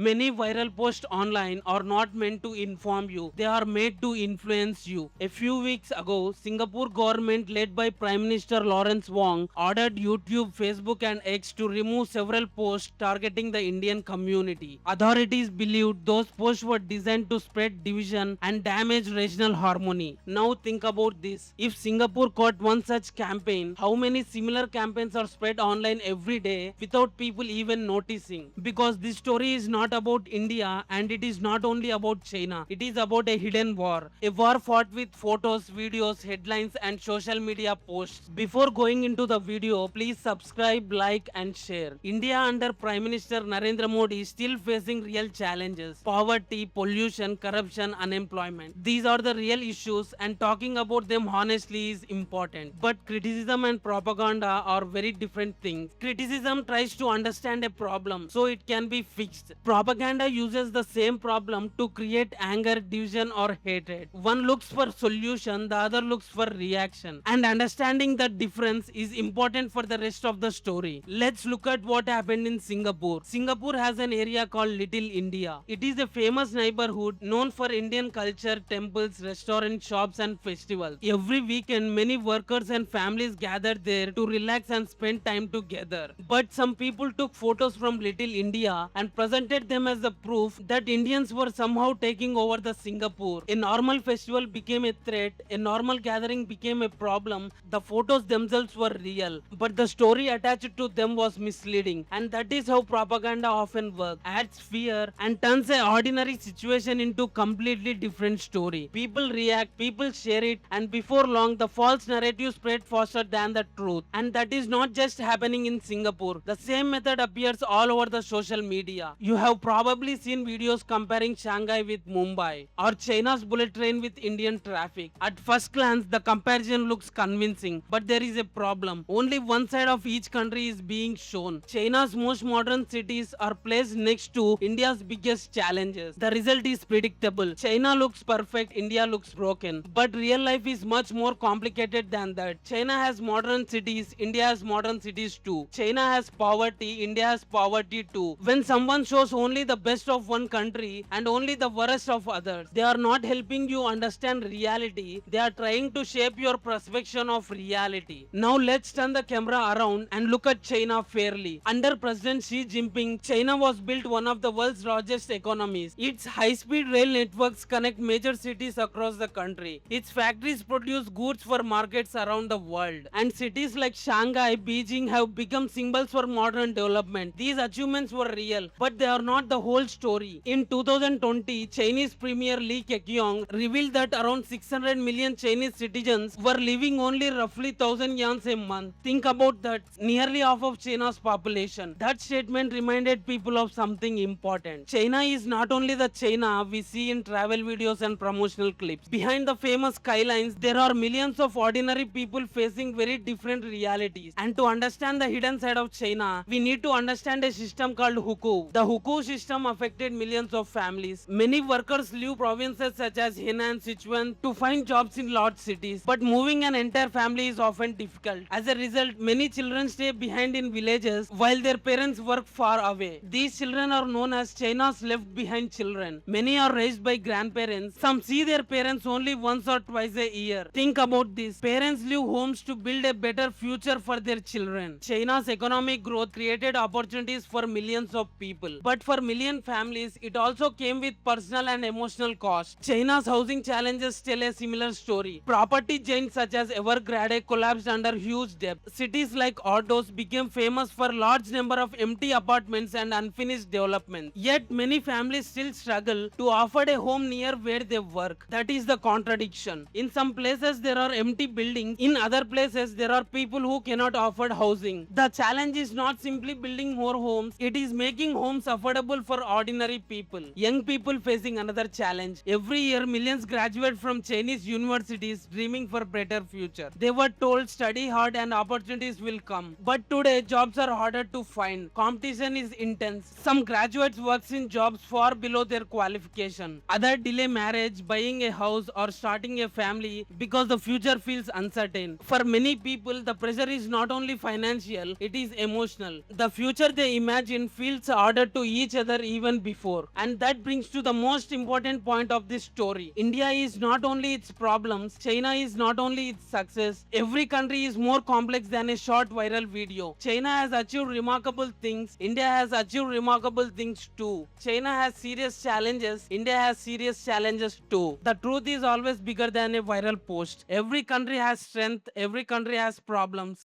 Many viral posts online are not meant to inform you, they are made to influence you. A few weeks ago, Singapore government led by Prime Minister Lawrence Wong ordered YouTube, Facebook and X to remove several posts targeting the Indian community. Authorities believed those posts were designed to spread division and damage regional harmony. Now think about this. If Singapore caught one such campaign, how many similar campaigns are spread online every day without people even noticing? Because this story is not about India and it is not only about China. It is about a hidden war. A war fought with photos, videos, headlines and social media posts. Before going into the video, please subscribe, like and share. India under Prime Minister Narendra Modi is still facing real challenges. Poverty, pollution, corruption, unemployment. These are the real issues and talking about them honestly is important. But criticism and propaganda are very different things. Criticism tries to understand a problem so it can be fixed. Propaganda uses the same problem to create anger, division or hatred. One looks for solution, the other looks for reaction. And understanding the difference is important for the rest of the story. Let's look at what happened in Singapore. Singapore has an area called Little India. It is a famous neighborhood known for Indian culture, temples, restaurants, shops and festivals. Every weekend, many workers and families gathered there to relax and spend time together. But some people took photos from Little India and presented them as a proof that Indians were somehow taking over the Singapore. A normal festival became a threat, a normal gathering became a problem. The photos themselves were real, but the story attached to them was misleading. And that is how propaganda often works. Adds fear and turns an ordinary situation into completely different story. People react, people share it, and before long the false narrative spread faster than the truth. And that is not just happening in Singapore. The same method appears all over the social media. You have probably seen videos comparing Shanghai with Mumbai or China's bullet train with Indian traffic. At first glance, the comparison looks convincing, but there is a problem. Only one side of each country is being shown. China's most modern cities are placed next to India's biggest challenges. The result is predictable. China looks perfect, India looks broken. But real life is much more complicated than that. China has modern cities, India has modern cities too. China has poverty, India has poverty too. When someone shows only the best of one country and only the worst of others, they are not helping you understand reality. They are trying to shape your perception of reality. Now let's turn the camera around and look at China fairly. Under President Xi Jinping, China was built one of the world's largest economies. Its high-speed rail networks connect major cities across the country. Its factories produce goods for markets around the world. And cities like Shanghai, Beijing have become symbols for modern development. These achievements were real, but they are not the whole story. In 2020, Chinese Premier Li Keqiang revealed that around 600 million Chinese citizens were living only roughly 1000 yuan a month. Think about that, nearly half of China's population. That statement reminded people of something important. China is not only the China we see in travel videos and promotional clips. Behind the famous skylines, there are millions of ordinary people facing very different realities. And to understand the hidden side of China, we need to understand a system called hukou. The hukou system affected millions of families. Many workers leave provinces such as Henan, Sichuan to find jobs in large cities. But moving an entire family is often difficult. As a result, many children stay behind in villages while their parents work far away. These children are known as China's left behind children. Many are raised by grandparents. Some see their parents only once or twice a year. Think about this. Parents leave homes to build a better future for their children. China's economic growth created opportunities for millions of people. But for million families, it also came with personal and emotional costs. China's housing challenges tell a similar story. Property giants such as Evergrande collapsed under huge debt. Cities like Ordos became famous for large number of empty apartments and unfinished development. Yet many families still struggle to afford a home near where they work. That is the contradiction. In some places there are empty buildings, in other places there are people who cannot afford housing. The challenge is not simply building more homes, it is making homes affordable for ordinary people. Young people facing another challenge. Every year millions graduate from Chinese universities dreaming for better future. They were told study hard and opportunities will come. But today jobs are harder to find. Competition is intense. Some graduates work in jobs far below their qualification. Others delay marriage, buying a house or starting a family because the future feels uncertain. For many people, the pressure is not only financial, it is emotional. The future they imagine feels harder to each each other even before. And that brings to the most important point of this story. India is not only its problems, China is not only its success. Every country is more complex than a short viral video. China has achieved remarkable things. India has achieved remarkable things too. China has serious challenges. India has serious challenges too. The truth is always bigger than a viral post. Every country has strength. Every country has problems.